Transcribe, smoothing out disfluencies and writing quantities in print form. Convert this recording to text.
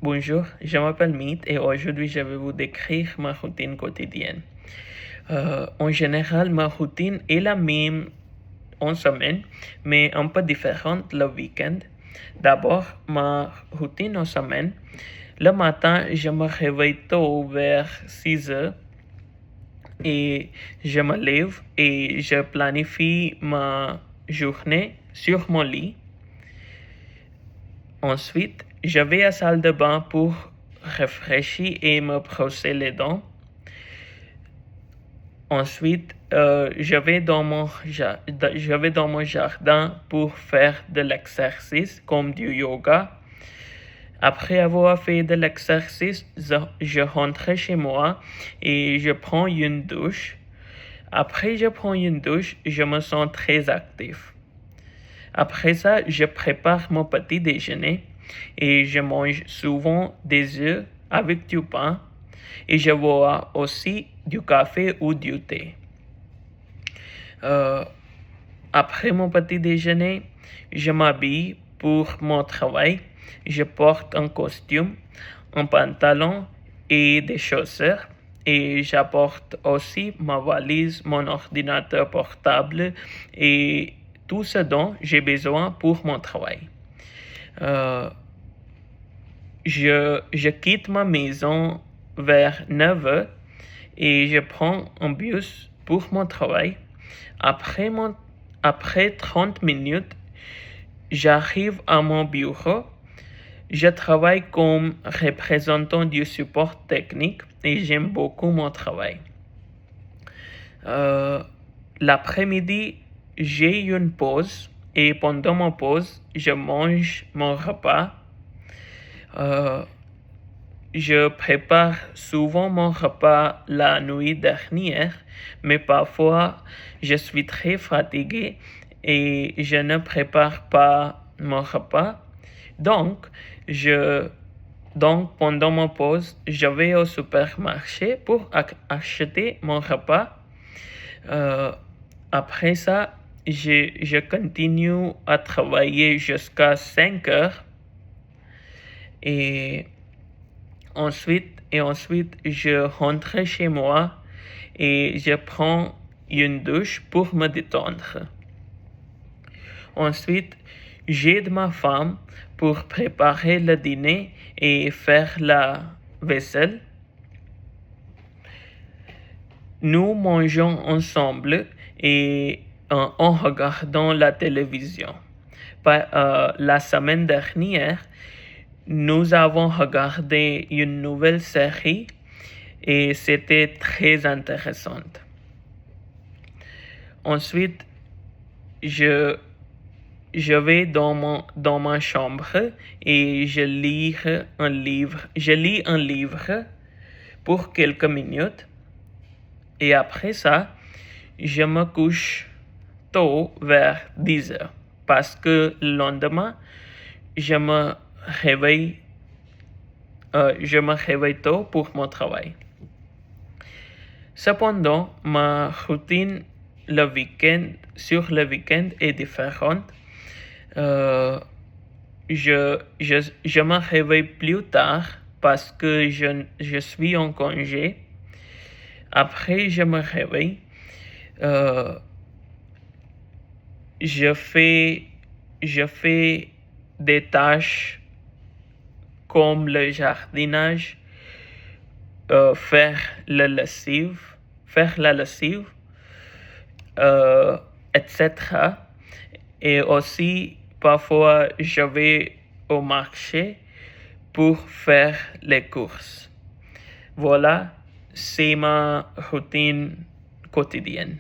Bonjour, je m'appelle Meet et aujourd'hui je vais vous décrire ma routine quotidienne. En général, ma routine est la même en semaine, mais un peu différente le week-end. D'abord, ma routine en semaine. Le matin, je me réveille tôt vers 6 heures et je me lève et je planifie ma journée sur mon lit. Ensuite, je vais à la salle de bain pour réfléchir et me brosser les dents. Ensuite, je vais dans mon jardin pour faire de l'exercice comme du yoga. Après avoir fait de l'exercice, je rentre chez moi et je prends une douche. Après je prends une douche, je me sens très actif. Après ça, je prépare mon petit déjeuner et je mange souvent des œufs avec du pain et je bois aussi du café ou du thé. Euh, Après mon petit déjeuner, je m'habille pour mon travail. Je porte un costume, un pantalon et des chaussures. Et j'apporte aussi ma valise, mon ordinateur portable et tout ce dont j'ai besoin pour mon travail. Euh, je quitte ma maison vers 9 heures et je prends un bus pour mon travail. Après 30 minutes, j'arrive à mon bureau. Je travaille comme représentant du support technique et j'aime beaucoup mon travail. L'après-midi, j'ai une pause et pendant ma pause, je mange mon repas. Je prépare souvent mon repas la nuit dernière, mais parfois je suis très fatigué et je ne prépare pas mon repas. Donc, pendant ma pause, je vais au supermarché pour acheter mon repas. Après ça, je continue à travailler jusqu'à 5 heures et ensuite, je rentre chez moi et je prends une douche pour me détendre. Ensuite, j'aide ma femme pour préparer le dîner et faire la vaisselle. Nous mangeons ensemble et en regardant la télévision. La semaine dernière, nous avons regardé une nouvelle série et c'était très intéressant. Ensuite, je vais dans ma chambre et je lis un livre pour quelques minutes. Et après ça, je me couche tôt vers 10 heures parce que le lendemain, je me réveille tôt pour mon travail. Cependant, ma routine sur le week-end est différente. Je me réveille plus tard parce que je suis en congé. Après, je me réveille. Je fais des tâches comme le jardinage, faire la lessive, etc. Et aussi, parfois, je vais au marché pour faire les courses. Voilà, c'est ma routine quotidienne.